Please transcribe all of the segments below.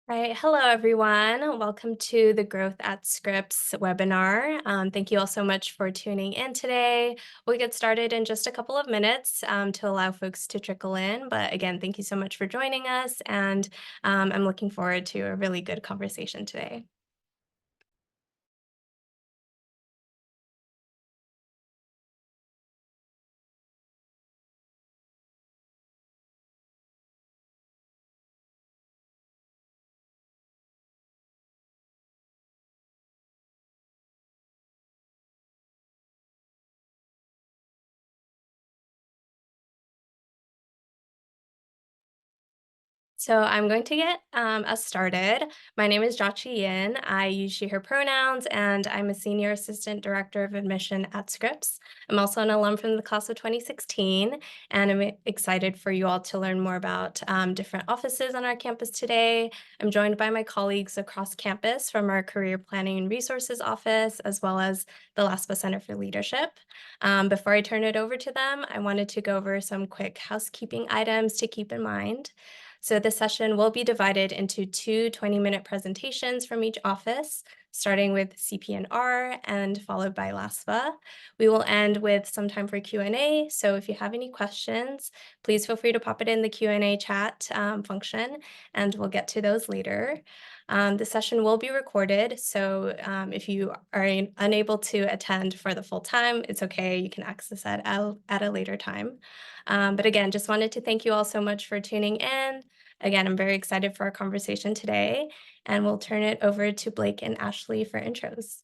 All right. Hello, everyone. Welcome to the Growth at Scripps webinar. Thank you all so much for tuning in today. We'll get started in just a couple of minutes to allow folks to trickle in. But again, thank you so much for joining us. And I'm looking forward to a really good conversation today. So I'm going to get us started. My name is Jachi Yin. I use she, her pronouns, and I'm a Senior Assistant Director of Admission at Scripps. I'm also an alum from the class of 2016, and I'm excited for you all to learn more about different offices on our campus today. I'm joined by my colleagues across campus from our Career Planning and Resources Office, as well as the Laspa Center for Leadership. Before I turn it over to them, I wanted to go over some quick housekeeping items to keep in mind. So this session will be divided into two 20-minute presentations from each office, starting with CP&R and followed by Laspa. We will end with some time for Q&A, so if you have any questions, please feel free to pop it in the Q&A chat function, and we'll get to those later. The session will be recorded, so if you are unable to attend for the full time, it's okay. You can access that at a later time. But again, just wanted to thank you all so much for tuning in. Again, I'm very excited for our conversation today, and we'll turn it over to Blake and Ashley for intros.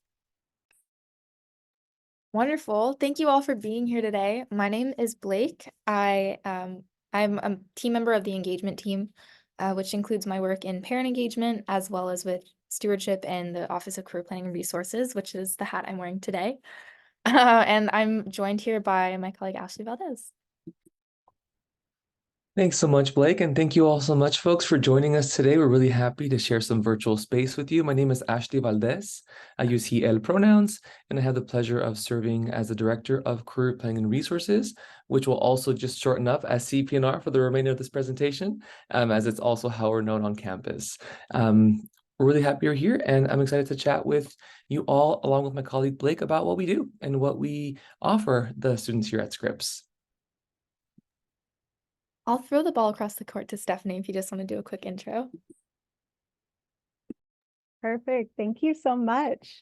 Wonderful. Thank you all for being here today. My name is Blake. I'm a team member of the engagement team, which includes my work in parent engagement, as well as with stewardship and the Office of Career Planning and Resources, which is the hat I'm wearing today. And I'm joined here by my colleague, Ashley Valdez. Thanks so much, Blake, and thank you all so much, folks, for joining us today. We're really happy to share some virtual space with you. My name is Ashley Valdez. I use he, el pronouns, and I have the pleasure of serving as the Director of Career Planning and Resources, which will also just shorten up as CP&R for the remainder of this presentation, as it's also how we're known on campus. We're really happy you're here, and I'm excited to chat with you all, along with my colleague Blake, about what we do and what we offer the students here at Scripps. I'll throw the ball across the court to Stephanie if you just want to do a quick intro. Perfect. Thank you so much.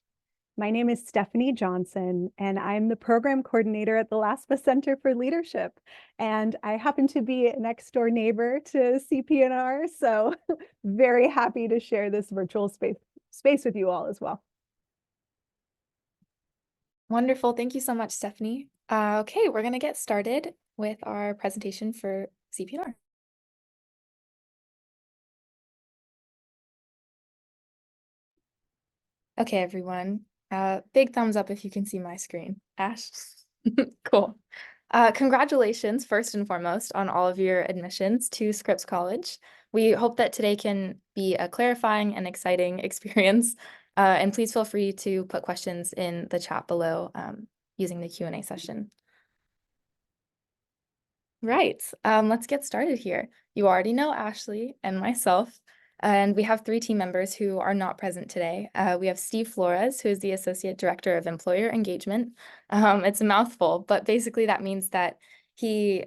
My name is Stephanie Johnson, and I'm the program coordinator at the Laspa Center for Leadership. And I happen to be a next door neighbor to CP&R, so very happy to share this virtual space with you all as well. Wonderful. Thank you so much, Stephanie. Okay, we're going to get started with our presentation for CP&R. Okay, everyone. Big thumbs up if you can see my screen. Ash? Cool. Congratulations, first and foremost, on all of your admissions to Scripps College. We hope that today can be a clarifying and exciting experience. And please feel free to put questions in the chat below using the Q&A session. Right, let's get started here. You already know Ashley and myself, and we have three team members who are not present today. We have Steve Flores, who is the Associate Director of Employer Engagement. It's a mouthful, but basically that means that he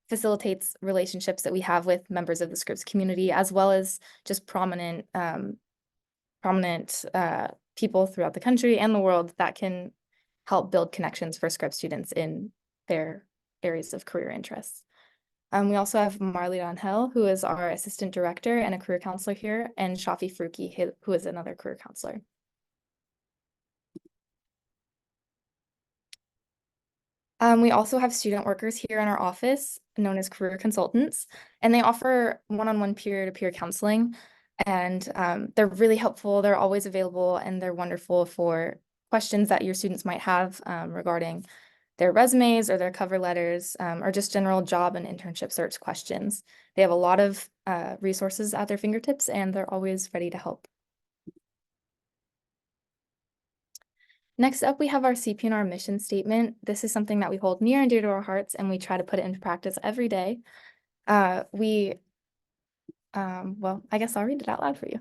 facilitates relationships that we have with members of the Scripps community, as well as just prominent people throughout the country and the world that can help build connections for Scripps students in their areas of career interests. We also have Marley Donhell, who is our assistant director and a career counselor here, and Shafi Fruki, who is another career counselor. We also have student workers here in our office, known as career consultants, and they offer one-on-one peer-to-peer counseling, and they're really helpful. They're always available, and they're wonderful for questions that your students might have regarding their resumes or their cover letters, or just general job and internship search questions. They have a lot of resources at their fingertips, and they're always ready to help. Next up, we have our CP&R mission statement. This is something that we hold near and dear to our hearts, and we try to put it into practice every day. We Well, I guess I'll read it out loud for you.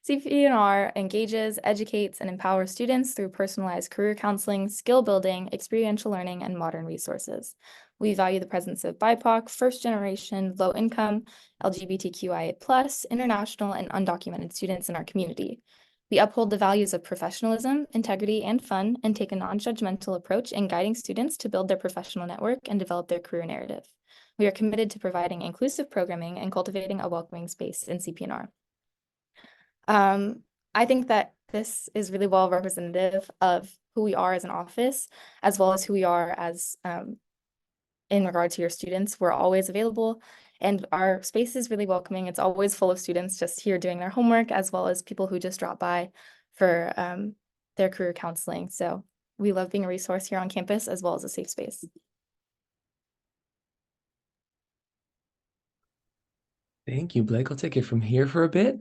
CP&R engages, educates, and empowers students through personalized career counseling, skill building, experiential learning, and modern resources. We value the presence of BIPOC, first generation, low income, LGBTQIA+, international, and undocumented students in our community. We uphold the values of professionalism, integrity, and fun, and take a non-judgmental approach in guiding students to build their professional network and develop their career narrative. We are committed to providing inclusive programming and cultivating a welcoming space in CP&R. I think that this is really well representative of who we are as an office, as well as who we are as in regard to your students. We're always available, and our space is really welcoming. It's always full of students just here doing their homework, as well as people who just drop by for their career counseling. So we love being a resource here on campus, as well as a safe space. Thank you, Blake. I'll take it from here for a bit.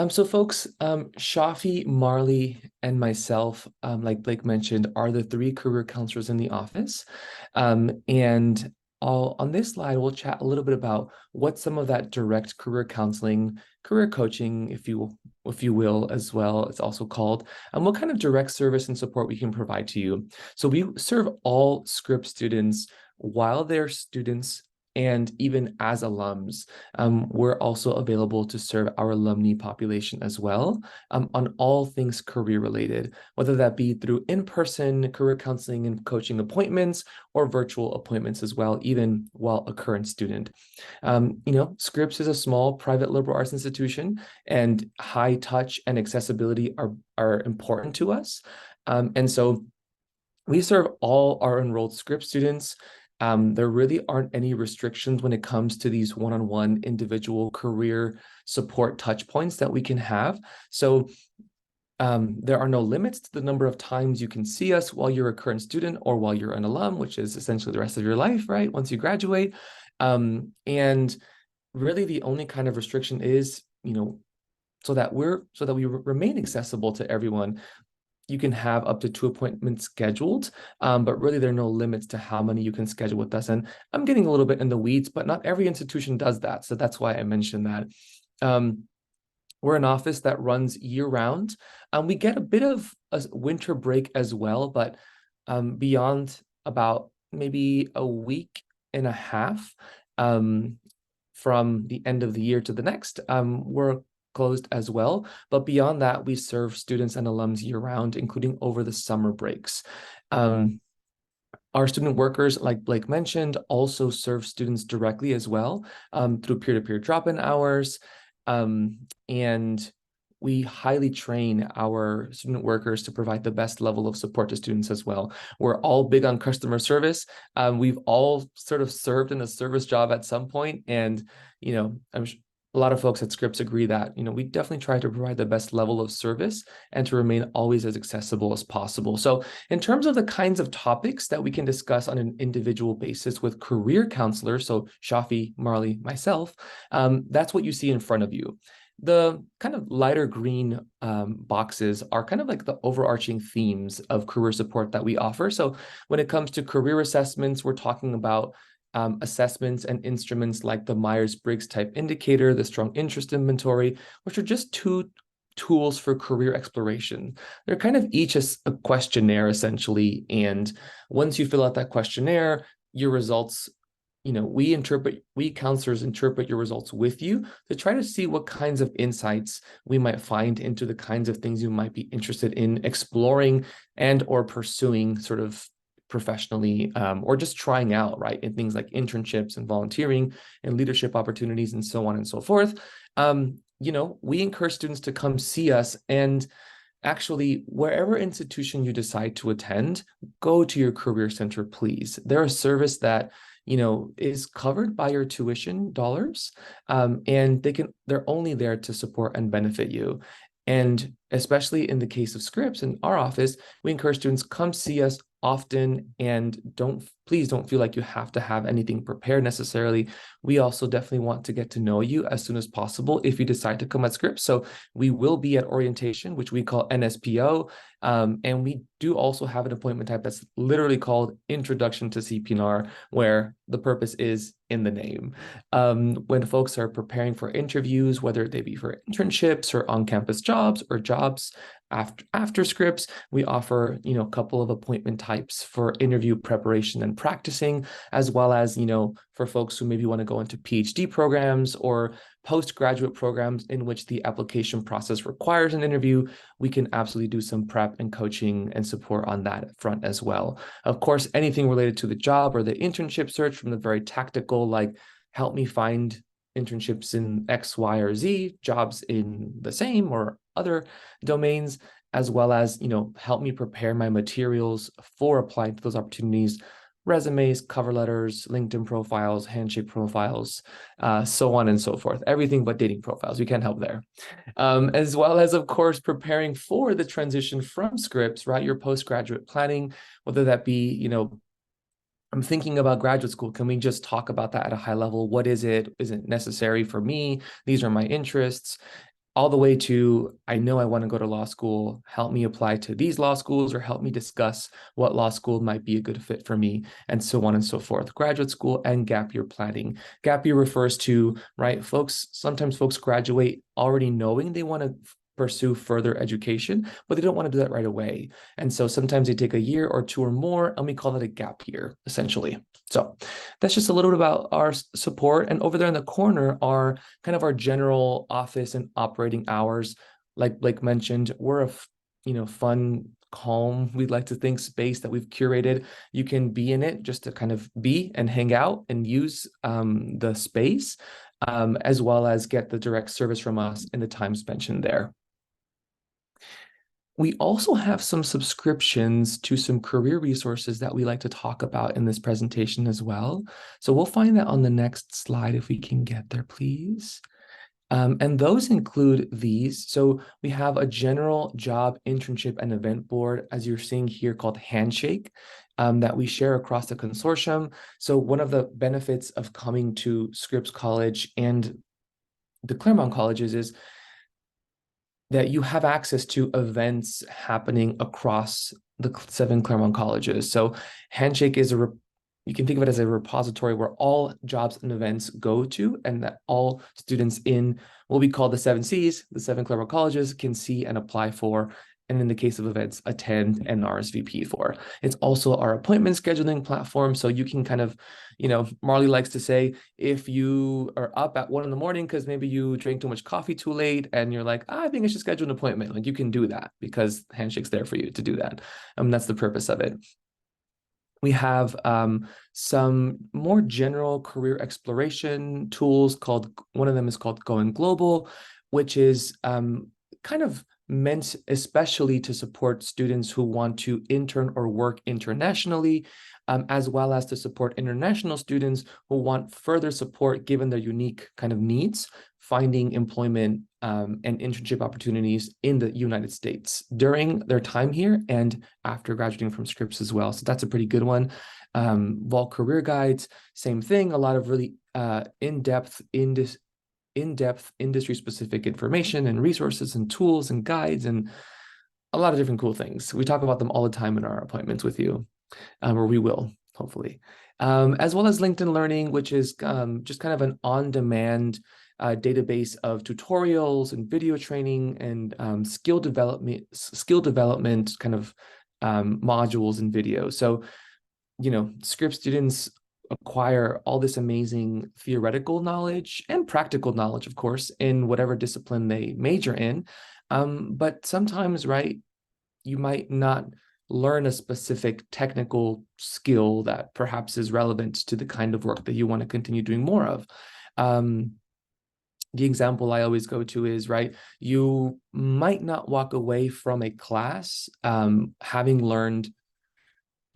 So folks, Shafi, Marley, and myself, like Blake mentioned, are the 3 career counselors in the office. And on this slide, we'll chat a little bit about what some of that direct career counseling, career coaching, if you will, as well, it's also called, and what kind of direct service and support we can provide to you. So we serve all Scripps students while they're students, and even as alums. We're also available to serve our alumni population as well, on all things career related, whether that be through in-person career counseling and coaching appointments or virtual appointments as well, even while a current student. Scripps is a small private liberal arts institution, and high touch and accessibility are important to us. And so we serve all our enrolled Scripps students. There really aren't any restrictions when it comes to these one-on-one individual career support touch points that we can have. So there are no limits to the number of times you can see us while you're a current student or while you're an alum, which is essentially the rest of your life, right? Once you graduate. And really the only kind of restriction is, so that we remain accessible to everyone. You can have up to 2 appointments scheduled, but really there are no limits to how many you can schedule with us. And I'm getting a little bit in the weeds, but not every institution does that. So that's why I mentioned that. We're an office that runs year round. We get a bit of a winter break as well, but beyond about maybe a week and a half from the end of the year to the next, we're closed as well. But beyond that, we serve students and alums year round, including over the summer breaks. Our student workers, like Blake mentioned, also serve students directly as well, through peer-to-peer drop-in hours. And we highly train our student workers to provide the best level of support to students as well. We're all big on customer service. We've all sort of served in a service job at some point, and a lot of folks at Scripps agree that we definitely try to provide the best level of service and to remain always as accessible as possible. So in terms of the kinds of topics that we can discuss on an individual basis with career counselors, so Shafi, Marley, myself, that's what you see in front of you. The kind of lighter green boxes are kind of like the overarching themes of career support that we offer. So when it comes to career assessments, we're talking about assessments and instruments like the Myers-Briggs type indicator, the strong interest inventory, which are just 2 tools for career exploration. They're kind of each a questionnaire essentially. And once you fill out that questionnaire, your results, we counselors interpret your results with you to try to see what kinds of insights we might find into the kinds of things you might be interested in exploring and or pursuing sort of professionally, or just trying out, right, in things like internships and volunteering and leadership opportunities and so on and so forth. We encourage students to come see us, and actually wherever institution you decide to attend, go to your career center, please. They're a service that is covered by your tuition dollars, and they're only there to support and benefit you. And especially in the case of Scripps in our office, we encourage students come see us often, and don't please don't feel like you have to have anything prepared necessarily. We also definitely want to get to know you as soon as possible if you decide to come at Scripps. So we will be at orientation, which we call NSPO. And we do also have an appointment type that's literally called Introduction to CP&R, where the purpose is in the name. When folks are preparing for interviews, whether they be for internships or on-campus jobs or jobs after Scripps, we offer, a couple of appointment types for interview preparation and practicing, as well as, for folks who maybe want to go into PhD programs or postgraduate programs in which the application process requires an interview, we can absolutely do some prep and coaching and support on that front as well. Of course, anything related to the job or the internship search, from the very tactical, like help me find internships in X, Y, or Z, jobs in the same or other domains, as well as, help me prepare my materials for applying to those opportunities, resumes, cover letters, LinkedIn profiles, handshake profiles, so on and so forth. Everything but dating profiles. We can't help there. As well as, of course, preparing for the transition from Scripps, right? Your postgraduate planning, whether that be, I'm thinking about graduate school. Can we just talk about that at a high level? What is it? Is it necessary for me? These are my interests. All the way to, I know I want to go to law school, help me apply to these law schools, or help me discuss what law school might be a good fit for me, and so on and so forth. Graduate school and gap year planning. Gap year refers to, right, sometimes folks graduate already knowing they want to pursue further education, but they don't want to do that right away. And so sometimes they take a year or two or more, and we call it a gap year, essentially. So that's just a little bit about our support. And over there in the corner are kind of our general office and operating hours. Like Blake mentioned, we're a fun, calm, we'd like to think, space that we've curated. You can be in it just to kind of be and hang out and use the space, as well as get the direct service from us in the times mentioned there. We also have some subscriptions to some career resources that we like to talk about in this presentation as well. So we'll find that on the next slide if we can get there, please. And those include these. So we have a general job, internship, and event board, as you're seeing here, called Handshake, that we share across the consortium. So one of the benefits of coming to Scripps College and the Claremont colleges is that you have access to events happening across the 7 Claremont colleges. So Handshake is you can think of it as a repository where all jobs and events go to, and that all students in what we call the 7 Cs, the 7 Claremont colleges, can see and apply for, and in the case of events, attend and RSVP for. It's also our appointment scheduling platform. So you can kind of, Marley likes to say, if you are up at 1 a.m. because maybe you drank too much coffee too late and you're like, I think I should schedule an appointment. Like, you can do that because Handshake's there for you to do that. That's the purpose of it. We have some more general career exploration tools one of them is called Going Global, which is kind of meant especially to support students who want to intern or work internationally, as well as to support international students who want further support given their unique kind of needs, finding employment and internship opportunities in the United States during their time here and after graduating from Scripps as well. So that's a pretty good one. Vol Career Guides, same thing, a lot of really in-depth industry-specific information and resources and tools and guides and a lot of different cool things. We talk about them all the time in our appointments with you, or we will, hopefully. As well as LinkedIn Learning, which is just kind of an on-demand database of tutorials and video training and skill development kind of modules and videos. So, Scripps students acquire all this amazing theoretical knowledge and practical knowledge, of course, in whatever discipline they major in. But sometimes, right, you might not learn a specific technical skill that perhaps is relevant to the kind of work that you want to continue doing more of. The example I always go to is, right, you might not walk away from a class having learned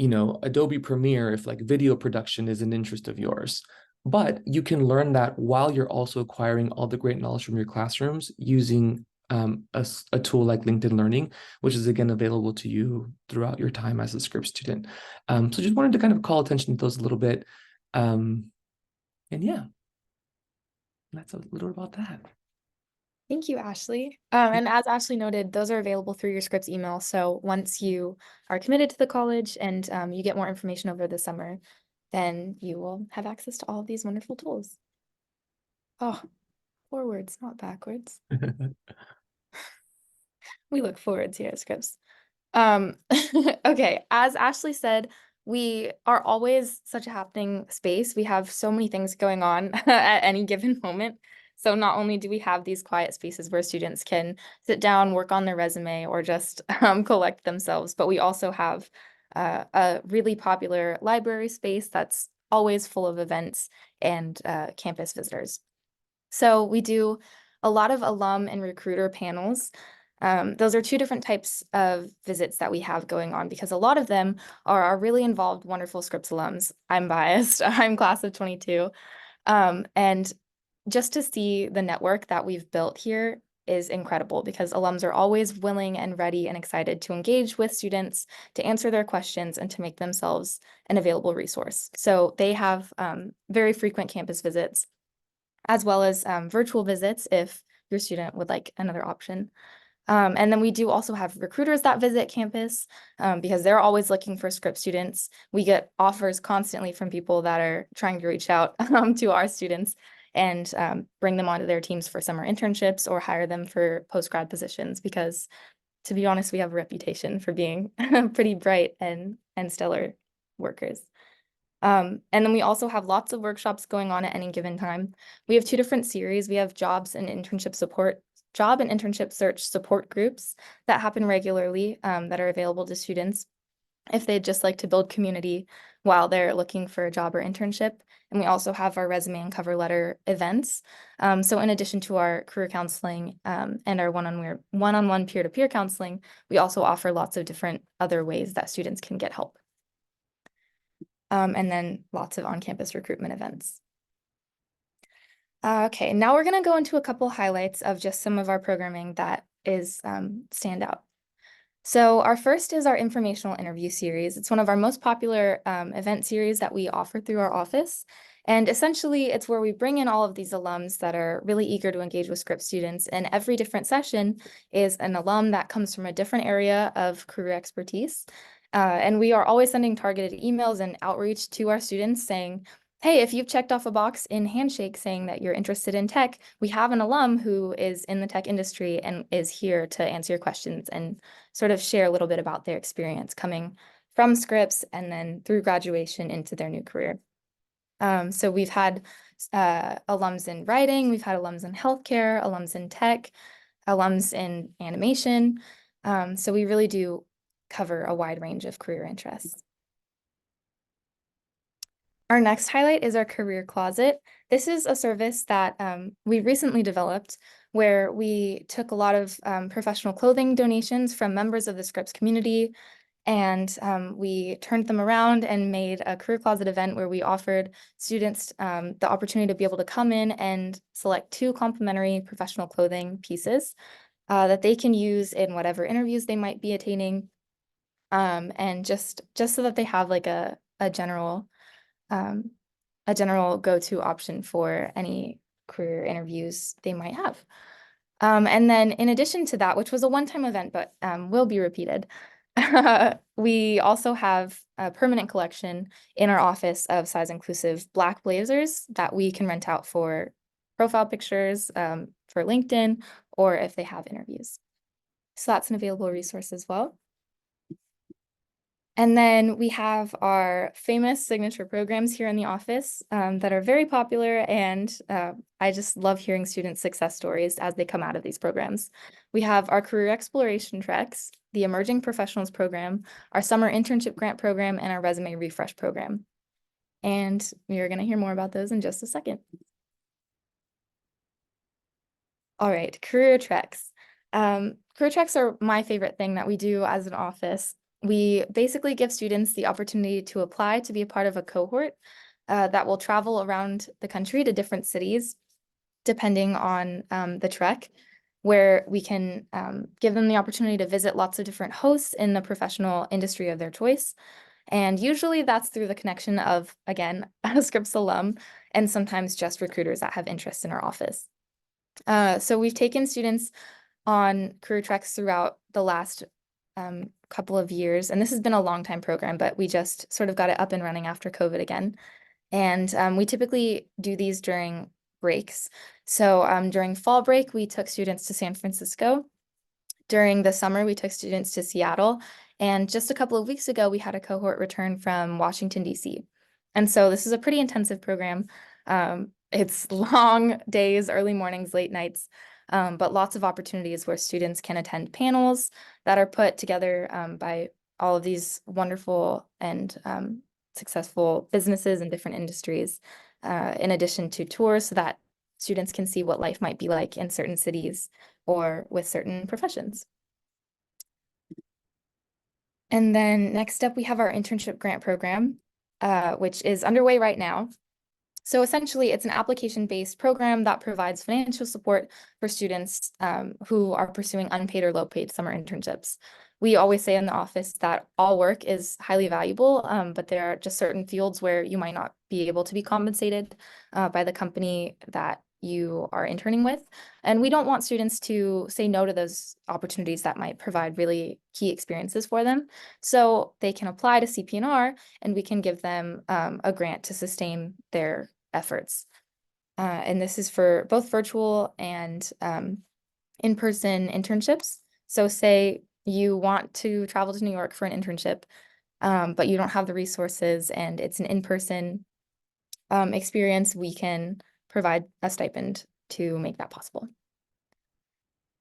Adobe Premiere if like video production is an interest of yours. But you can learn that while you're also acquiring all the great knowledge from your classrooms using a tool like LinkedIn Learning, which is again available to you throughout your time as a Scripps student. So just wanted to kind of call attention to those a little bit. And yeah, that's a little about that. Thank you, Ashley. And as Ashley noted, those are available through your Scripps email. So once you are committed to the college and you get more information over the summer, then you will have access to all of these wonderful tools. Oh, forwards, not backwards. We look forwards here at Scripps. Okay, as Ashley said, we are always such a happening space. We have so many things going on at any given moment. So not only do we have these quiet spaces where students can sit down, work on their resume, or just collect themselves, but we also have a really popular library space that's always full of events and campus visitors. So we do a lot of alum and recruiter panels. Those are two different types of visits that we have going on because a lot of them are our really involved, wonderful Scripps alums. I'm biased. I'm class of 22. And just to see the network that we've built here is incredible because alums are always willing and ready and excited to engage with students, to answer their questions, and to make themselves an available resource. So they have very frequent campus visits, as well as virtual visits if your student would like another option. And then we do also have recruiters that visit campus because they're always looking for Scripps students. We get offers constantly from people that are trying to reach out to our students and bring them onto their teams for summer internships or hire them for post-grad positions because, to be honest, we have a reputation for being pretty bright and stellar workers. And then we also have lots of workshops going on at any given time. We have two different series. We have job and internship search support groups that happen regularly that are available to students if they'd just like to build community while they're looking for a job or internship. And we also have our resume and cover letter events. So in addition to our career counseling and our one-on-one peer-to-peer counseling, we also offer lots of different other ways that students can get help. And then lots of on-campus recruitment events. Okay, now we're going to go into a couple highlights of just some of our programming that is standout. So our first is our informational interview series. It's one of our most popular event series that we offer through our office. And essentially, it's where we bring in all of these alums that are really eager to engage with Scripps students. And every different session is an alum that comes from a different area of career expertise. And we are always sending targeted emails and outreach to our students saying, hey, if you've checked off a box in Handshake saying that you're interested in tech, we have an alum who is in the tech industry and is here to answer your questions and sort of share a little bit about their experience coming from Scripps and then through graduation into their new career. So we've had alums in writing, we've had alums in healthcare, alums in tech, alums in animation. So we really do cover a wide range of career interests. Our next highlight is our career closet. This is a service that we recently developed where we took a lot of professional clothing donations from members of the Scripps community, and we turned them around and made a career closet event where we offered students the opportunity to be able to come in and select 2 complimentary professional clothing pieces that they can use in whatever interviews they might be attaining, and just so that they have like a general go-to option for any career interviews they might have. And then in addition to that, which was a one-time event, but will be repeated, we also have a permanent collection in our office of size-inclusive Black blazers that we can rent out for profile pictures for LinkedIn or if they have interviews. So that's an available resource as well. And then we have our famous signature programs here in the office that are very popular, and I just love hearing students' success stories as they come out of these programs. We have our career exploration treks, the Emerging Professionals program, our summer internship grant program, and our resume refresh program. And we are going to hear more about those in just a second. All right, career treks. Career treks are my favorite thing that we do as an office. We basically give students the opportunity to apply to be a part of a cohort that will travel around the country to different cities, depending on the trek. where we can give them the opportunity to visit lots of different hosts in the professional industry of their choice. And usually that's through the connection of, again, a Scripps alum, and sometimes just recruiters that have interest in our office. So we've taken students on career treks throughout the last couple of years, and this has been a long time program, but we just sort of got it up and running after COVID again. And we typically do these during breaks. So during fall break, we took students to San Francisco. During the summer, we took students to Seattle. And just a couple of weeks ago, we had a cohort return from Washington, D.C. And so this is a pretty intensive program. It's long days, early mornings, late nights, but lots of opportunities where students can attend panels that are put together by all of these wonderful and successful businesses in different industries, in addition to tours so that students can see what life might be like in certain cities or with certain professions. And then next up, we have our internship grant program, which is underway right now. So essentially, it's an application-based program that provides financial support for students who are pursuing unpaid or low-paid summer internships. We always say in the office that all work is highly valuable, but there are just certain fields where you might not be able to be compensated by the company that you are interning with. And we don't want students to say no to those opportunities that might provide really key experiences for them. So they can apply to CP&R and we can give them a grant to sustain their efforts. And this is for both virtual and in-person internships. So say you want to travel to New York for an internship, but you don't have the resources and it's an in-person experience, we can provide a stipend to make that possible.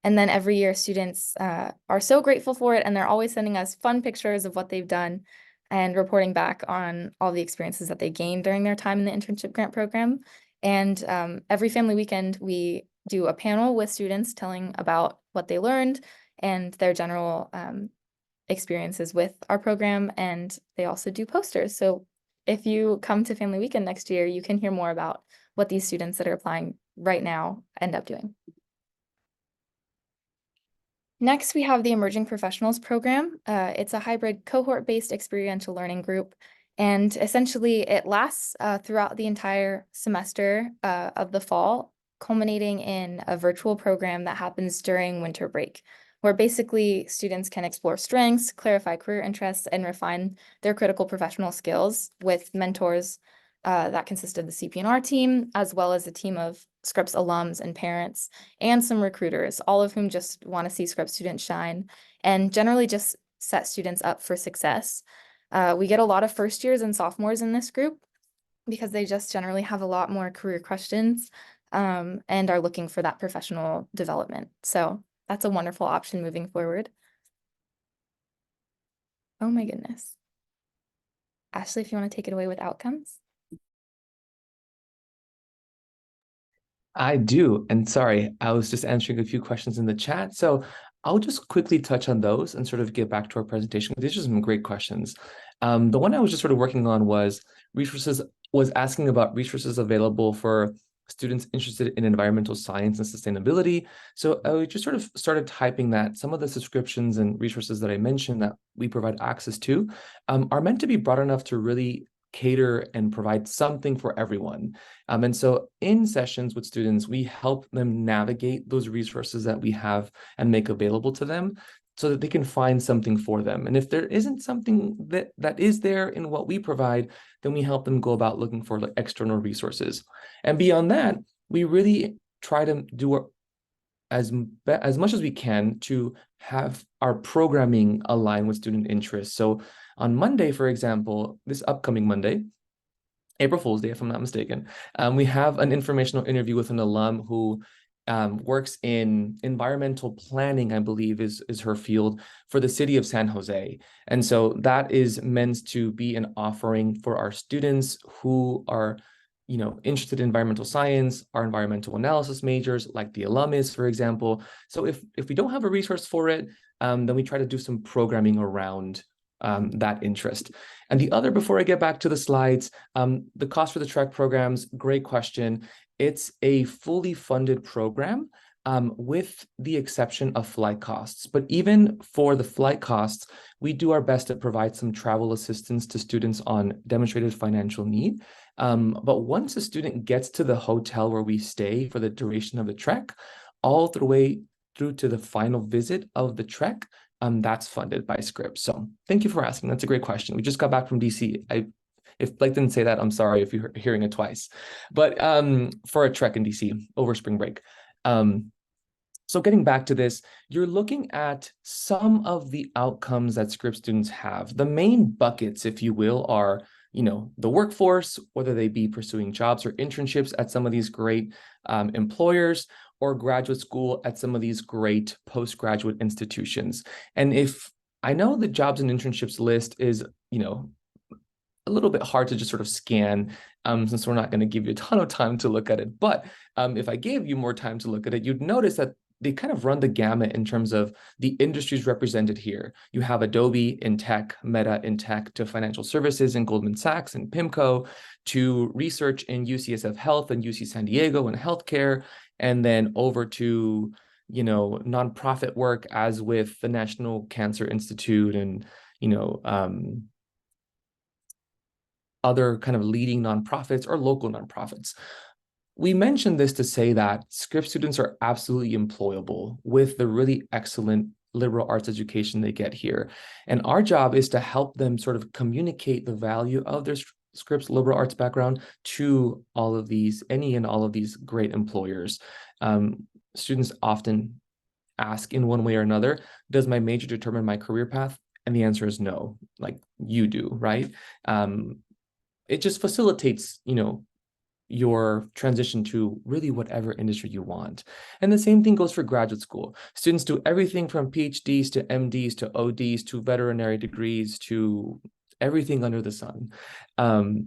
And then every year students are so grateful for it, and they're always sending us fun pictures of what they've done and reporting back on all the experiences that they gained during their time in the internship grant program. And every family weekend, we do a panel with students telling about what they learned and their general experiences with our program. And they also do posters. So if you come to Family Weekend next year, you can hear more about what these students that are applying right now end up doing. Next, we have the Emerging Professionals program. It's a hybrid cohort-based experiential learning group, and essentially it lasts throughout the entire semester of the fall, culminating in a virtual program that happens during winter break, where basically students can explore strengths, clarify career interests, and refine their critical professional skills with mentors that consist of the CP&R team, as well as a team of Scripps alums and parents, and some recruiters, all of whom just want to see Scripps students shine and generally just set students up for success. We get a lot of first years and sophomores in this group because they just generally have a lot more career questions and are looking for that professional development. So that's a wonderful option moving forward. Oh my goodness. Ashley, if you want to take it away with outcomes. I do. And sorry, I was just answering a few questions in the chat. So I'll just quickly touch on those and sort of get back to our presentation. These are some great questions. The one I was just sort of working on was asking about resources available for students interested in environmental science and sustainability. So I just sort of started typing that some of the subscriptions and resources that I mentioned that we provide access to are meant to be broad enough to really cater and provide something for everyone. And so in sessions with students, we help them navigate those resources that we have and make available to them so that they can find something for them. And if there isn't something that is there in what we provide, then we help them go about looking for like external resources. And beyond that, we really try to do as much as we can to have our programming align with student interests. So on Monday, for example, this upcoming Monday, April Fool's Day, if I'm not mistaken, we have an informational interview with an alum who works in environmental planning, I believe is her field, for the city of San Jose. And so that is meant to be an offering for our students who are interested in environmental science, our environmental analysis majors, like the alum is, for example. So if we don't have a resource for it, then we try to do some programming around that interest. And the other, before I get back to the slides, the cost for the track programs, great question. It's a fully funded program. with the exception of flight costs. But even for the flight costs, we do our best to provide some travel assistance to students on demonstrated financial need. But once a student gets to the hotel where we stay for the duration of the trek, all the way through to the final visit of the trek, that's funded by Scripps. So thank you for asking. That's a great question. We just got back from DC. If Blake didn't say that, I'm sorry if you're hearing it twice. But for a trek in DC over spring break. So getting back to this, you're looking at some of the outcomes that Scripps students have. The main buckets, if you will, are the workforce, whether they be pursuing jobs or internships at some of these great employers, or graduate school at some of these great postgraduate institutions. And if I know the jobs and internships list is, a little bit hard to just sort of scan, since we're not going to give you a ton of time to look at it. But if I gave you more time to look at it, you'd notice that they kind of run the gamut in terms of the industries represented here. You have Adobe in tech, Meta in tech, to financial services in Goldman Sachs and PIMCO, to research in UCSF Health and UC San Diego and healthcare, and then over to nonprofit work, as with the National Cancer Institute and other kind of leading nonprofits or local nonprofits. We mentioned this to say that Scripps students are absolutely employable with the really excellent liberal arts education they get here. And our job is to help them sort of communicate the value of their Scripps liberal arts background to all of these, any and all of these great employers. Students often ask in one way or another, does my major determine my career path? And the answer is no, like you do, right? It just facilitates, your transition to really whatever industry you want. And the same thing goes for graduate school. Students do everything from PhDs to MDs to ODs to veterinary degrees to everything under the sun.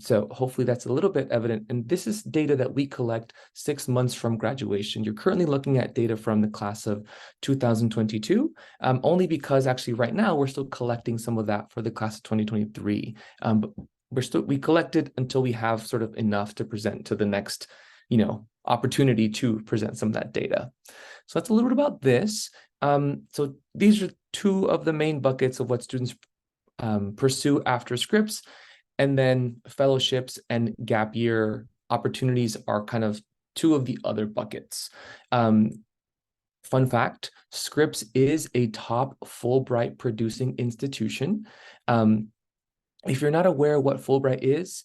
So hopefully that's a little bit evident. And this is data that we collect 6 months from graduation. You're currently looking at data from the class of 2022, only because actually right now we're still collecting some of that for the class of 2023. But we collected until we have sort of enough to present to the next, opportunity to present some of that data. So that's a little bit about this. So these are two of the main buckets of what students pursue after Scripps, and then fellowships and gap year opportunities are kind of two of the other buckets. Fun fact, Scripps is a top Fulbright producing institution. If you're not aware what Fulbright is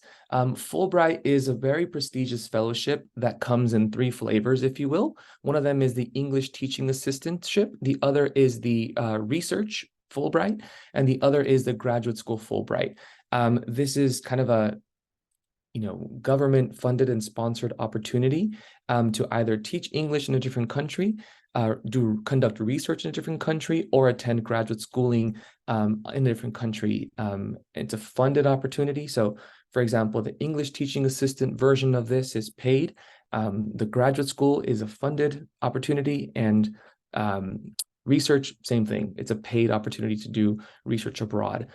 a very prestigious fellowship that comes in 3 flavors, if you will. One of them is the English Teaching Assistantship. The other is the Research Fulbright, and the other is the Graduate School Fulbright. This is kind of a government funded and sponsored opportunity to either teach English in a different country, conduct research in a different country, or attend graduate schooling in a different country. It's a funded opportunity. So, for example, the English teaching assistant version of this is paid. The graduate school is a funded opportunity, and research, same thing. It's a paid opportunity to do research abroad.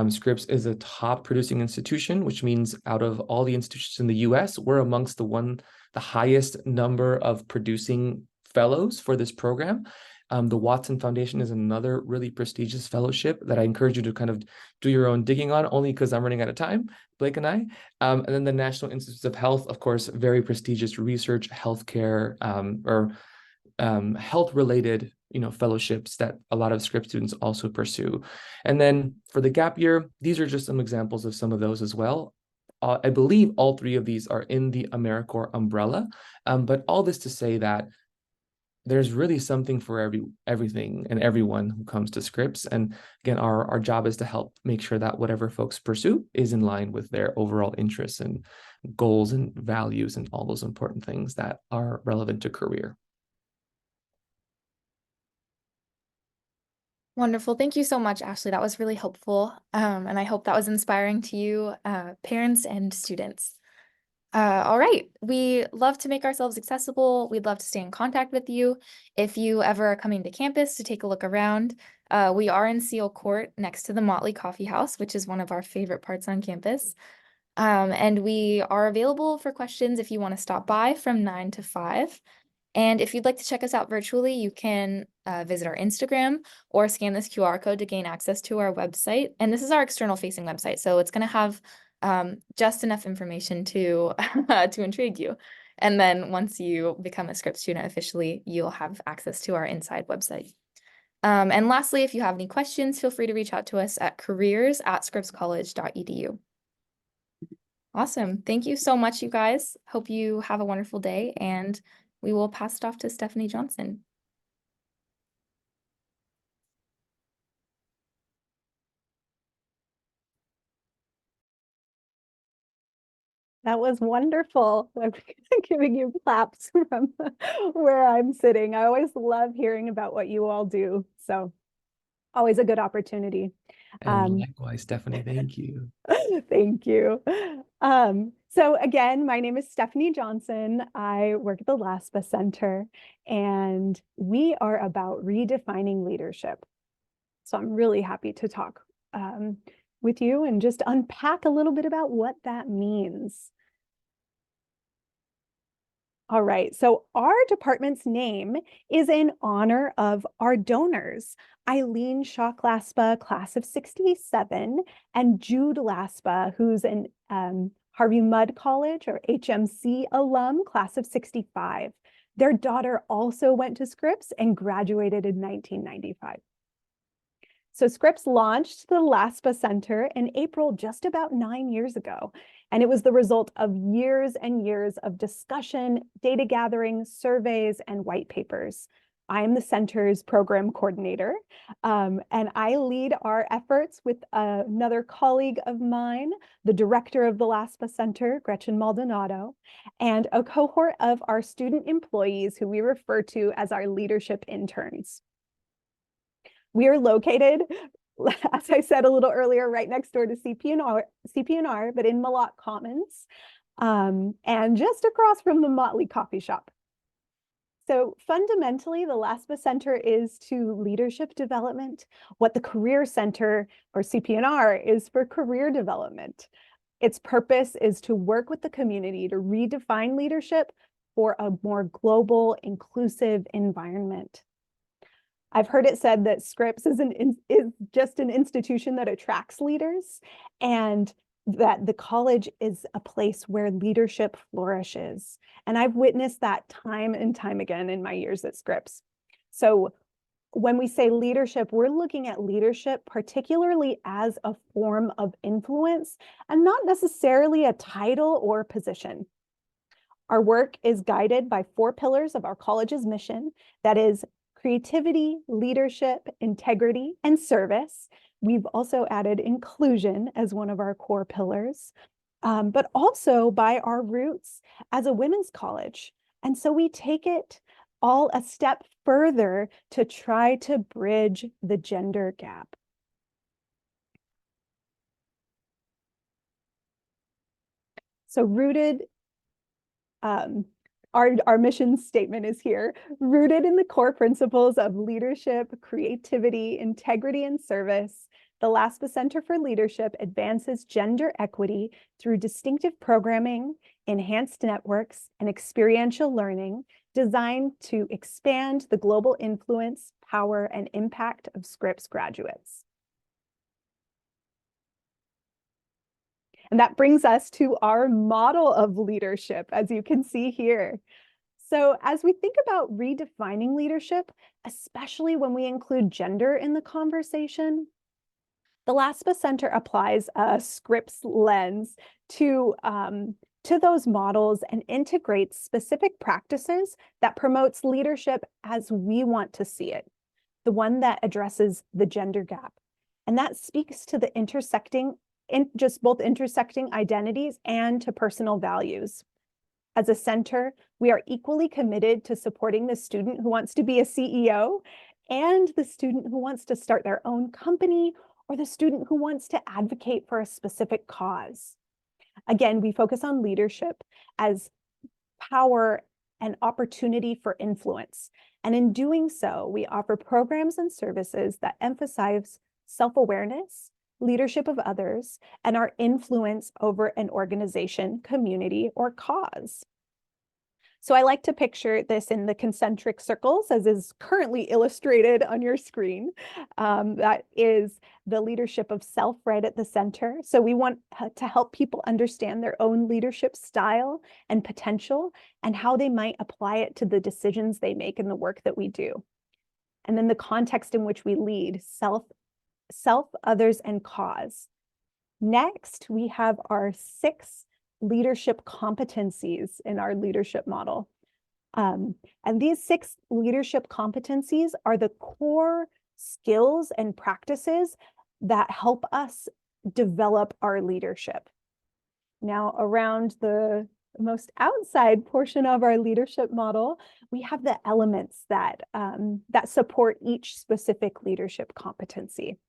Scripps is a top producing institution, which means out of all the institutions in the US, we're amongst the highest number of producing fellows for this program. The Watson Foundation is another really prestigious fellowship that I encourage you to kind of do your own digging on, only because I'm running out of time, Blake and I. And then the National Institutes of Health, of course, very prestigious research, healthcare, or health-related fellowships that a lot of Scripps students also pursue. And then for the gap year, these are just some examples of some of those as well. I believe all 3 of these are in the AmeriCorps umbrella, but all this to say that there's really something for everything and everyone who comes to Scripps. And again, our job is to help make sure that whatever folks pursue is in line with their overall interests and goals and values and all those important things that are relevant to career. Wonderful. Thank you so much, Ashley. That was really helpful. And I hope that was inspiring to you, parents and students. All right. We love to make ourselves accessible. We'd love to stay in contact with you. If you ever are coming to campus to take a look around, we are in Seal Court next to the Motley Coffee House, which is one of our favorite parts on campus. And we are available for questions if you want to stop by from 9 to 5. And if you'd like to check us out virtually, you can visit our Instagram or scan this QR code to gain access to our website. And this is our external facing website, so it's going to have just enough information to to intrigue you. And then once you become a Scripps student officially, you'll have access to our inside website. And lastly, if you have any questions, feel free to reach out to us at careers@scripscollege.edu. Awesome. Thank you so much, you guys. Hope you have a wonderful day, and we will pass it off to Stephanie Johnson. That was wonderful. I'm giving you claps from where I'm sitting. I always love hearing about what you all do. So always a good opportunity. And likewise, Stephanie, thank you. Thank you. So again, my name is Stephanie Johnson. I work at the Laspa Center, and we are about redefining leadership. So I'm really happy to talk with you and just unpack a little bit about what that means. All right, so our department's name is in honor of our donors, Eileen Shock Laspa, class of '67, and Jude Laspa, who's an Harvey Mudd College or HMC alum, class of '65. Their daughter also went to Scripps and graduated in 1995. So Scripps launched the Laspa Center in April just about 9 years ago, and it was the result of years and years of discussion, data gathering, surveys, and white papers. I am the center's program coordinator, and I lead our efforts with another colleague of mine, the director of the Laspa Center, Gretchen Maldonado, and a cohort of our student employees who we refer to as our leadership interns. We are located, as I said a little earlier, right next door to CP&R, but in Malott Commons, and just across from the Motley Coffee Shop. So fundamentally, the Laspa Center is to leadership development what the Career Center, or CP&R, is for career development. Its purpose is to work with the community to redefine leadership for a more global, inclusive environment. I've heard it said that Scripps is just an institution that attracts leaders, and that the college is a place where leadership flourishes. And I've witnessed that time and time again in my years at Scripps. So when we say leadership, we're looking at leadership particularly as a form of influence and not necessarily a title or position. Our work is guided by 4 pillars of our college's mission, that is creativity, leadership, integrity, and service. We've also added inclusion as one of our core pillars, but also by our roots as a women's college. And so we take it all a step further to try to bridge the gender gap. So rooted, our mission statement is here, rooted in the core principles of leadership, creativity, integrity, and service. The Laspa Center for Leadership advances gender equity through distinctive programming, enhanced networks, and experiential learning designed to expand the global influence, power, and impact of Scripps graduates. And that brings us to our model of leadership, as you can see here. So as we think about redefining leadership, especially when we include gender in the conversation, the Laspa Center applies a Scripps lens to those models and integrates specific practices that promotes leadership as we want to see it, the one that addresses the gender gap. And that speaks to the both intersecting identities and to personal values. As a center, we are equally committed to supporting the student who wants to be a CEO and the student who wants to start their own company or the student who wants to advocate for a specific cause. Again, we focus on leadership as power and opportunity for influence. And in doing so, we offer programs and services that emphasize self-awareness, leadership of others, and our influence over an organization, community, or cause. So I like to picture this in the concentric circles, as is currently illustrated on your screen. That is the leadership of self right at the center. So we want to help people understand their own leadership style and potential and how they might apply it to the decisions they make in the work that we do. And then the context in which we lead, self, others, and cause. Next, we have our 6 leadership competencies in our leadership model. And these 6 leadership competencies are the core skills and practices that help us develop our leadership. Now, around the most outside portion of our leadership model, we have the elements that, that support each specific leadership competency.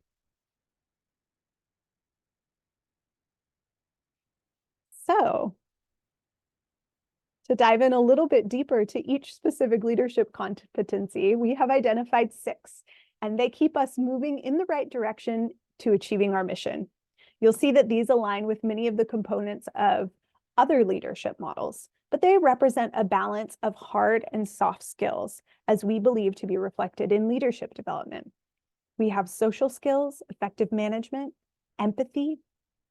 So, to dive in a little bit deeper to each specific leadership competency, we have identified 6, and they keep us moving in the right direction to achieving our mission. You'll see that these align with many of the components of other leadership models, but they represent a balance of hard and soft skills, as we believe to be reflected in leadership development. We have social skills, effective management, empathy,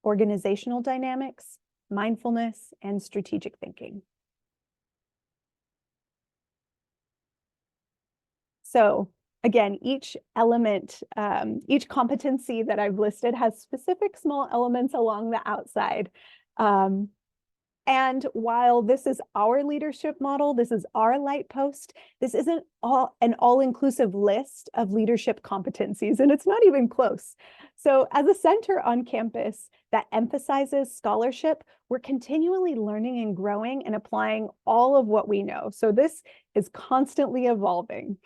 organizational dynamics, mindfulness, and strategic thinking. So again, each element, each competency that I've listed has specific small elements along the outside. And while this is our leadership model, this is our light post, this isn't an all-inclusive list of leadership competencies, and it's not even close. So as a center on campus that emphasizes scholarship, we're continually learning and growing and applying all of what we know. So this is constantly evolving.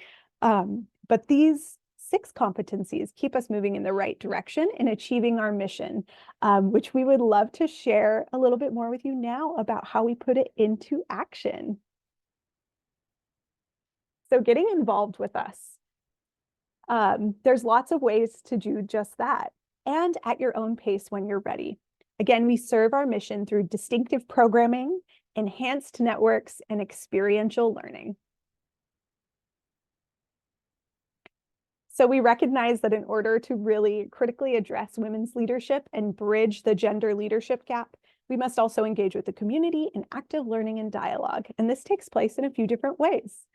But these 6 competencies keep us moving in the right direction in achieving our mission, which we would love to share a little bit more with you now about how we put it into action. So getting involved with us. There's lots of ways to do just that, and at your own pace when you're ready. Again, we serve our mission through distinctive programming, enhanced networks, and experiential learning. So we recognize that in order to really critically address women's leadership and bridge the gender leadership gap, we must also engage with the community in active learning and dialogue. And this takes place in a few different ways.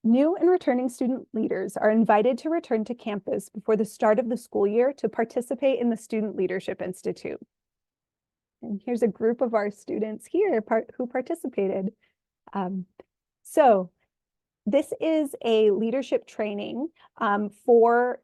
New and returning student leaders are invited to return to campus before the start of the school year to participate in the Student Leadership Institute. And here's a group of our students here who participated. This is a leadership training for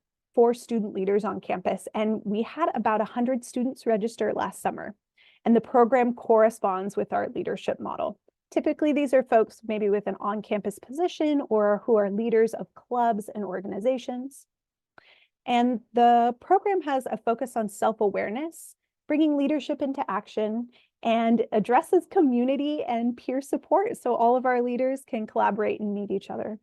student leaders on campus, and we had about 100 students register last summer, and the program corresponds with our leadership model. Typically, these are folks maybe with an on-campus position or who are leaders of clubs and organizations. And the program has a focus on self-awareness, bringing leadership into action, and addresses community and peer support so all of our leaders can collaborate and meet each other.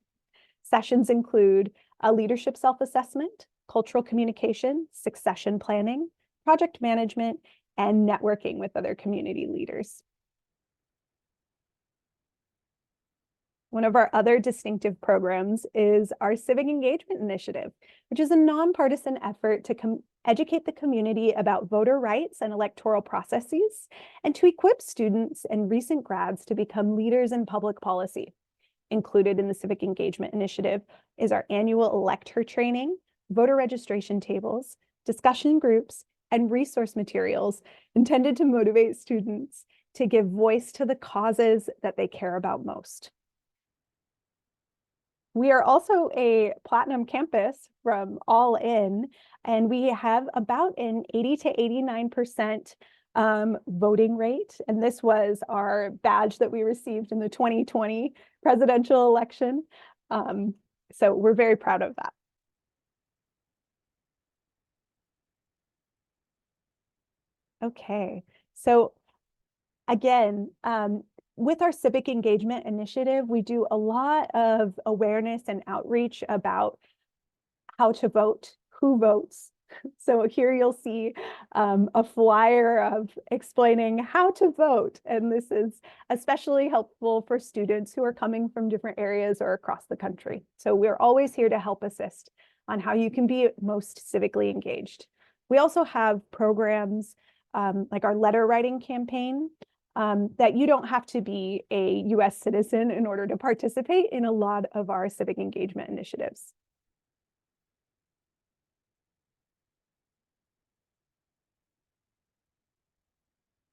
Sessions include a leadership self-assessment, cultural communication, succession planning, project management, and networking with other community leaders. One of our other distinctive programs is our Civic Engagement Initiative, which is a nonpartisan effort to educate the community about voter rights and electoral processes, and to equip students and recent grads to become leaders in public policy. Included in the Civic Engagement Initiative is our annual Elect Her training, voter registration tables, discussion groups, and resource materials intended to motivate students to give voice to the causes that they care about most. We are also a platinum campus from All In, and we have about an 80 to 89% voting rate. And this was our badge that we received in the 2020 presidential election. So we're very proud of that. Okay, so again, with our Civic Engagement Initiative, we do a lot of awareness and outreach about how to vote, who votes, So here you'll see a flyer of explaining how to vote. And this is especially helpful for students who are coming from different areas or across the country. So we're always here to help assist on how you can be most civically engaged. We also have programs like our letter writing campaign that you don't have to be a US citizen in order to participate in a lot of our civic engagement initiatives.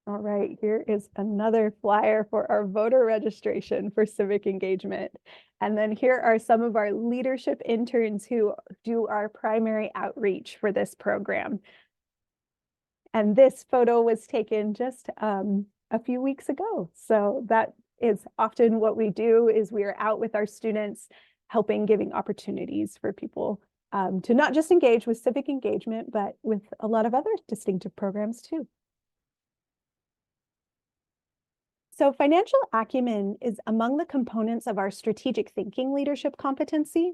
All right, here is another flyer for our voter registration for civic engagement. And then here are some of our leadership interns who do our primary outreach for this program. And this photo was taken just a few weeks ago. So that is often what we do, is we are out with our students, giving opportunities for people to not just engage with civic engagement, but with a lot of other distinctive programs too. So financial acumen is among the components of our strategic thinking leadership competency.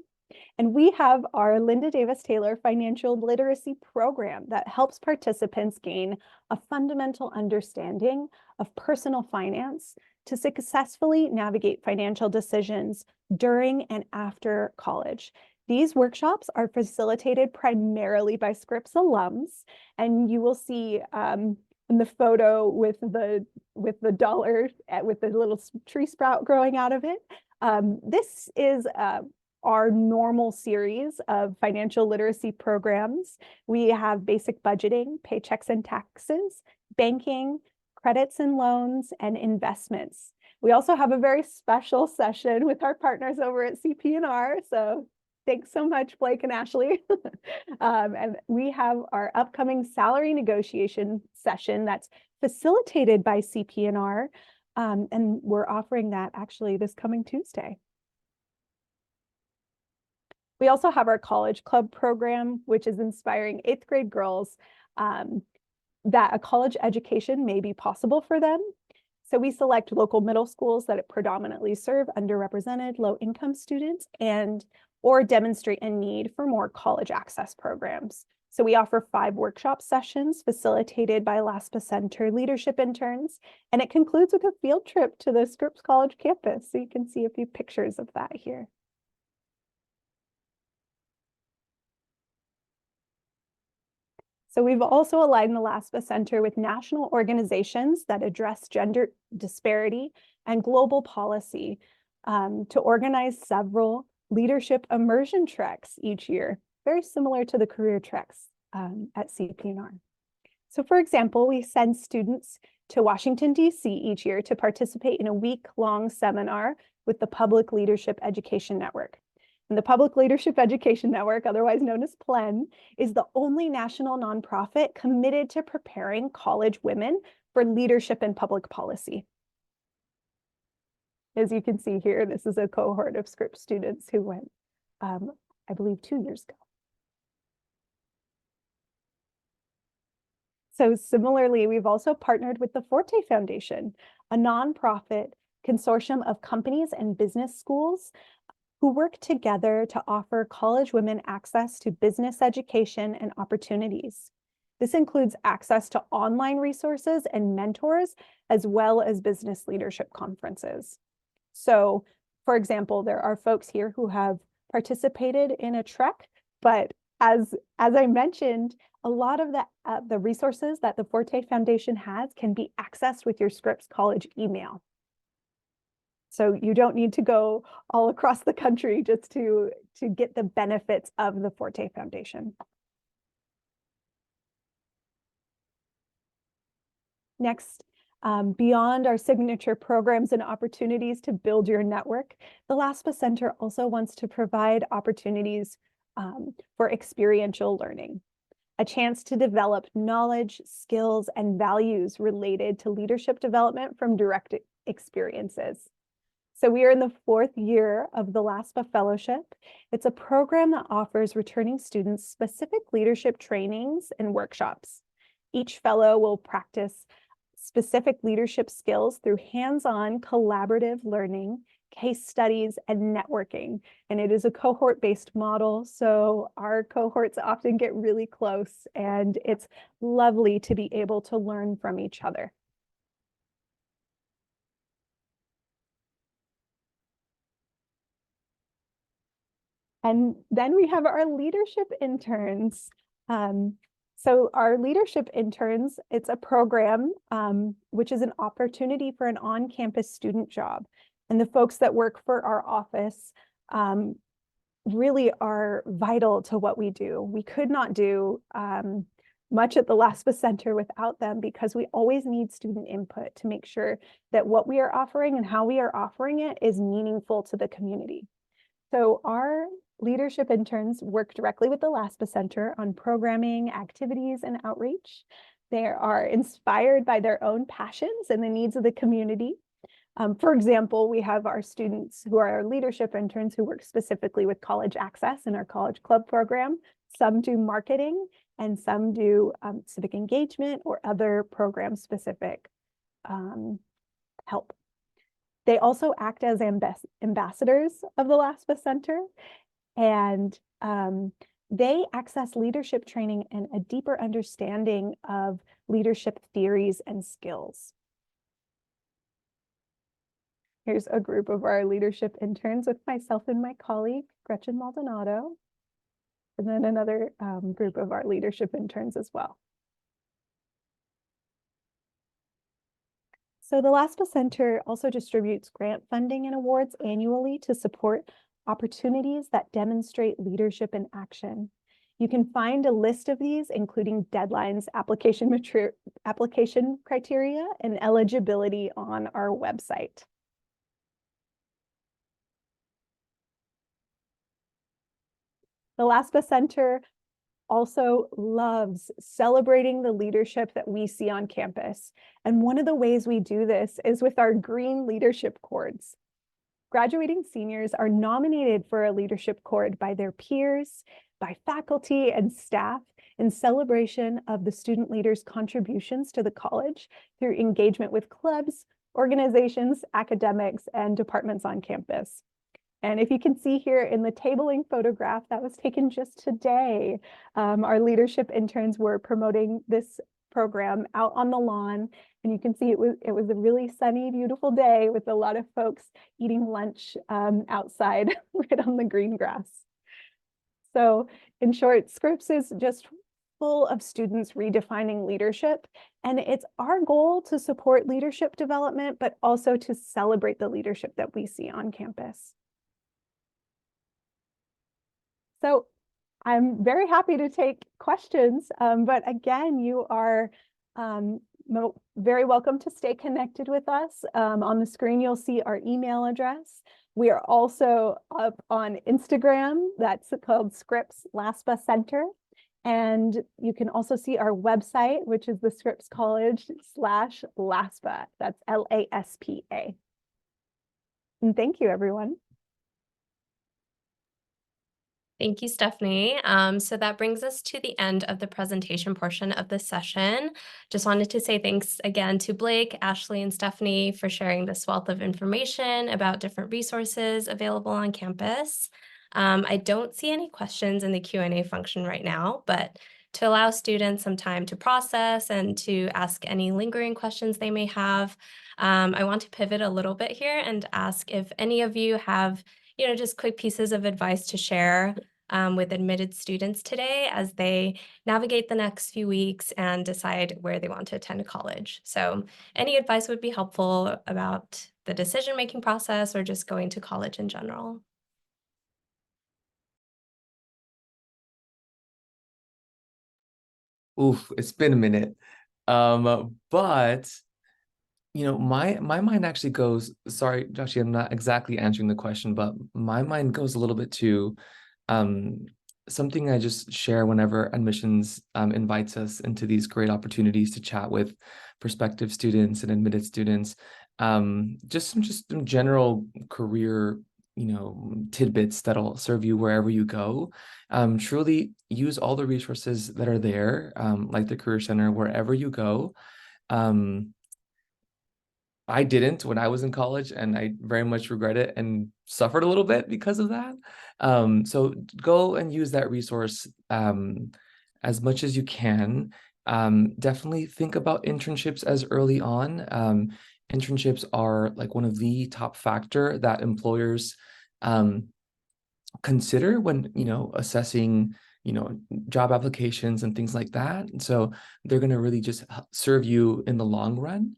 And we have our Linda Davis Taylor Financial Literacy Program that helps participants gain a fundamental understanding of personal finance to successfully navigate financial decisions during and after college. These workshops are facilitated primarily by Scripps alums, and you will see in the photo with the dollar, with the little tree sprout growing out of it. This is our normal series of financial literacy programs. We have basic budgeting, paychecks and taxes, banking, credits and loans, and investments. We also have a very special session with our partners over at CP&R. So thanks so much, Blake and Ashley. And we have our upcoming salary negotiation session that's facilitated by CP&R. And we're offering that actually this coming Tuesday. We also have our College Club program, which is inspiring 8th grade girls that a college education may be possible for them. So we select local middle schools that predominantly serve underrepresented low-income students or demonstrate a need for more college access programs. So we offer 5 workshop sessions facilitated by Laspa Center leadership interns, and it concludes with a field trip to the Scripps College campus. So you can see a few pictures of that here. So we've also aligned the Laspa Center with national organizations that address gender disparity and global policy to organize several leadership immersion treks each year, very similar to the career treks at CP&R. So for example, we send students to Washington, D.C. each year to participate in a week-long seminar with the Public Leadership Education Network. And the Public Leadership Education Network, otherwise known as PLEN, is the only national nonprofit committed to preparing college women for leadership and public policy. As you can see here, this is a cohort of Scripps students who went, I believe, 2 years ago. So similarly, we've also partnered with the Forte Foundation, a nonprofit consortium of companies and business schools who work together to offer college women access to business education and opportunities. This includes access to online resources and mentors, as well as business leadership conferences. So, for example, there are folks here who have participated in a trek, but as I mentioned, a lot of the resources that the Forte Foundation has can be accessed with your Scripps College email. So you don't need to go all across the country just to get the benefits of the Forte Foundation. Next, beyond our signature programs and opportunities to build your network, the Laspa Center also wants to provide opportunities for experiential learning, a chance to develop knowledge, skills, and values related to leadership development from direct experiences. So we are in the 4th year of the Laspa Fellowship. It's a program that offers returning students specific leadership trainings and workshops. Each fellow will practice specific leadership skills through hands-on collaborative learning case studies, and networking. And it is a cohort-based model, so our cohorts often get really close, and it's lovely to be able to learn from each other. And then we have our leadership interns. So our leadership interns, it's a program which is an opportunity for an on-campus student job. And the folks that work for our office really are vital to what we do. We could not do much at the Laspa Center without them, because we always need student input to make sure that what we are offering and how we are offering it is meaningful to the community. So our leadership interns work directly with the Laspa Center on programming, activities, and outreach. They are inspired by their own passions and the needs of the community. For example, we have our students who are our leadership interns who work specifically with college access in our college club program. Some do marketing, and some do civic engagement or other program specific help. They also act as ambassadors of the Laspa Center, and they access leadership training and a deeper understanding of leadership theories and skills. Here's a group of our leadership interns with myself and my colleague, Gretchen Maldonado, and then another group of our leadership interns as well. So the Laspa Center also distributes grant funding and awards annually to support opportunities that demonstrate leadership in action. You can find a list of these, including deadlines, application criteria, and eligibility on our website. The Laspa Center also loves celebrating the leadership that we see on campus. And one of the ways we do this is with our green leadership cords. Graduating seniors are nominated for a leadership cord by their peers, by faculty and staff, in celebration of the student leaders' contributions to the college through engagement with clubs, organizations, academics, and departments on campus. And if you can see here in the tabling photograph that was taken just today, our leadership interns were promoting this program out on the lawn. And you can see it was a really sunny, beautiful day with a lot of folks eating lunch outside right on the green grass. So in short, Scripps is just full of students redefining leadership. And it's our goal to support leadership development, but also to celebrate the leadership that we see on campus. So I'm very happy to take questions, but again, you are very welcome to stay connected with us. On the screen, you'll see our email address. We are also up on Instagram. That's called Scripps Laspa Center. And you can also see our website, which is the Scripps College/LASPA. That's LASPA. And thank you, everyone. Thank you, Stephanie. So that brings us to the end of the presentation portion of the session. Just wanted to say thanks again to Blake, Ashley, and Stephanie for sharing this wealth of information about different resources available on campus. I don't see any questions in the Q&A function right now, but to allow students some time to process and to ask any lingering questions they may have, I want to pivot a little bit here and ask if any of you have just quick pieces of advice to share with admitted students today as they navigate the next few weeks and decide where they want to attend college. So any advice would be helpful about the decision-making process or just going to college in general. Oof, it's been a minute. But my mind actually goes, sorry, Joshie, I'm not exactly answering the question, but my mind goes a little bit to something I just share whenever admissions invites us into these great opportunities to chat with prospective students and admitted students. Just some general career tidbits that'll serve you wherever you go. Truly use all the resources that are there, like the Career Center, wherever you go. I didn't when I was in college, and I very much regret it and suffered a little bit because of that. So go and use that resource as much as you can. Definitely think about internships as early on. Internships are like one of the top factor that employers consider when, assessing, job applications and things like that. And so they're going to really just serve you in the long run.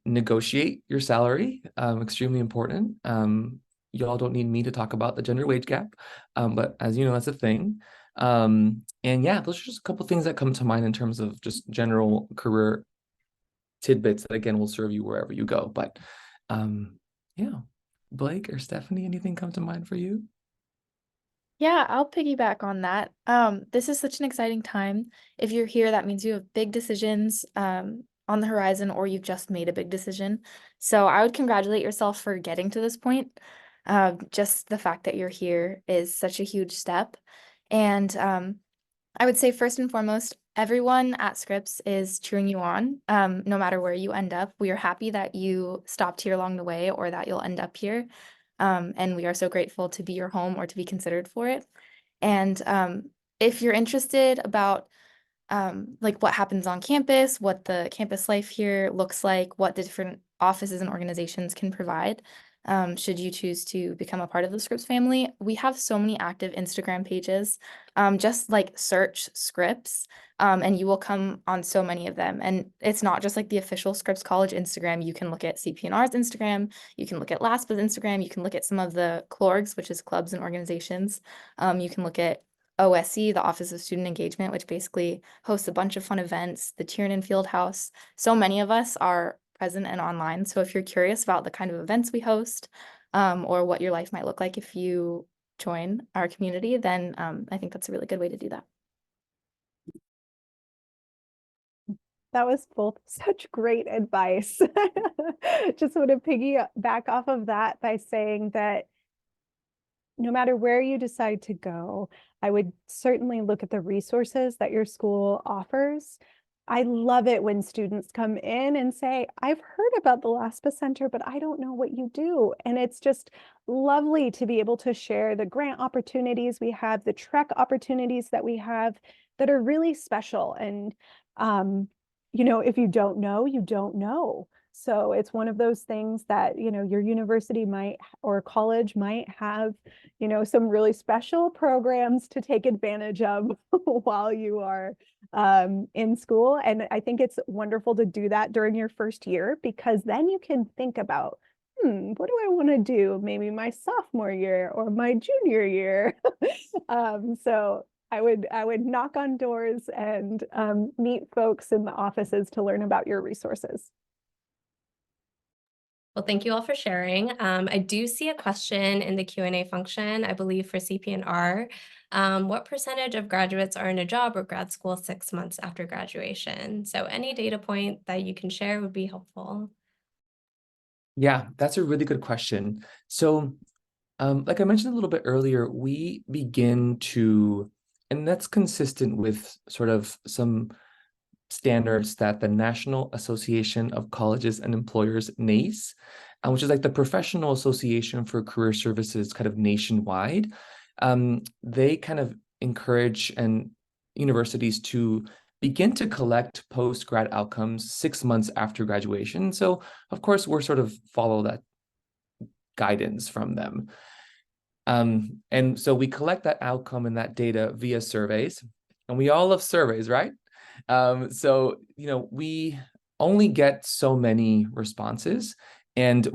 Negotiate your salary, extremely important. Y'all don't need me to talk about the gender wage gap, but as you know, that's a thing. And yeah, those are just a couple things that come to mind in terms of just general career tidbits that again will serve you wherever you go. But yeah, Blake or Stephanie, anything come to mind for you? Yeah, I'll piggyback on that. This is such an exciting time. If you're here, that means you have big decisions on the horizon, or you've just made a big decision. So I would congratulate yourself for getting to this point. Just the fact that you're here is such a huge step. And I would say first and foremost, everyone at Scripps is cheering you on, no matter where you end up. We are happy that you stopped here along the way or that you'll end up here. And we are so grateful to be your home or to be considered for it. And if you're interested about like what happens on campus, what the campus life here looks like, what the different offices and organizations can provide, should you choose to become a part of the Scripps family. We have so many active Instagram pages. Just like search Scripps, and you will come on so many of them. And it's not just like the official Scripps College Instagram. You can look at CP&R's Instagram. You can look at Laspa's Instagram. You can look at some of the CLORGs, which is clubs and organizations. You can look at OSE, the Office of Student Engagement, which basically hosts a bunch of fun events, the Tiernan Fieldhouse. So many of us are present and online. So if you're curious about the kind of events we host, or what your life might look like if you join our community, then I think that's a really good way to do that. That was both such great advice. Just want to piggyback off of that by saying that no matter where you decide to go, I would certainly look at the resources that your school offers. I love it when students come in and say, I've heard about the Laspa Center, but I don't know what you do. And it's just lovely to be able to share the grant opportunities we have, the Trek opportunities that we have that are really special. And, if you don't know, you don't know. So it's one of those things that, your university might or college might have, some really special programs to take advantage of while you are in school. And I think it's wonderful to do that during your first year, because then you can think about, what do I want to do? Maybe my sophomore year or my junior year. So I would knock on doors and meet folks in the offices to learn about your resources. Well, thank you all for sharing. I do see a question in the Q&A function, I believe for CP&R. What percentage of graduates are in a job or grad school 6 months after graduation? So any data point that you can share would be helpful. Yeah, that's a really good question. So like I mentioned a little bit earlier, we begin to, and that's consistent with sort of some standards that the National Association of Colleges and Employers, NACE, which is like the professional association for career services kind of nationwide. They kind of encourage universities to begin to collect post-grad outcomes 6 months after graduation. So of course, we're sort of follow that guidance from them. And so we collect that outcome and that data via surveys, and we all love surveys, right? So, we only get so many responses, and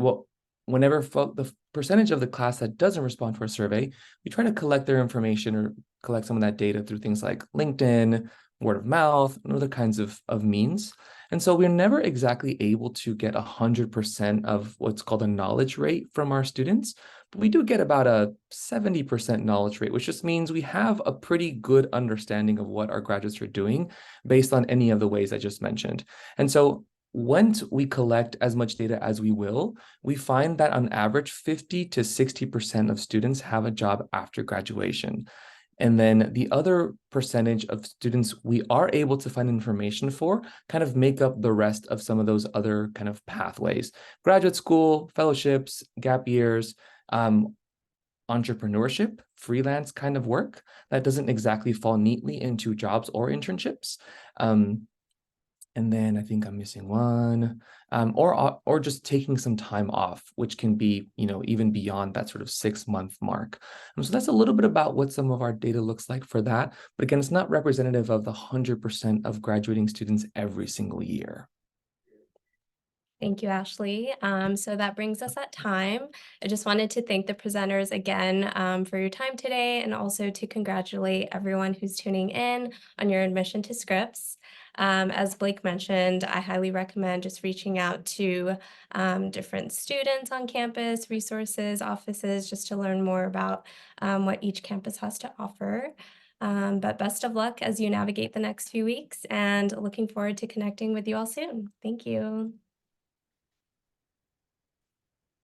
whenever the percentage of the class that doesn't respond to our survey, we try to collect their information or collect some of that data through things like LinkedIn, word of mouth, and other kinds of means. And so we're never exactly able to get 100% of what's called a knowledge rate from our students, but we do get about a 70% knowledge rate, which just means we have a pretty good understanding of what our graduates are doing based on any of the ways I just mentioned. And so once we collect as much data as we will, we find that on average, 50 to 60% of students have a job after graduation. And then the other percentage of students we are able to find information for kind of make up the rest of some of those other kind of pathways: graduate school, fellowships, gap years, entrepreneurship, freelance kind of work that doesn't exactly fall neatly into jobs or internships. And then I think I'm missing one, or just taking some time off, which can be, even beyond that sort of 6-month mark. So that's a little bit about what some of our data looks like for that. But again, it's not representative of the 100% of graduating students every single year. Thank you, Ashley. So that brings us at time. I just wanted to thank the presenters again for your time today, and also to congratulate everyone who's tuning in on your admission to Scripps. As Blake mentioned, I highly recommend just reaching out to different students on campus, resources, offices, just to learn more about what each campus has to offer. But best of luck as you navigate the next few weeks, and looking forward to connecting with you all soon. Thank you.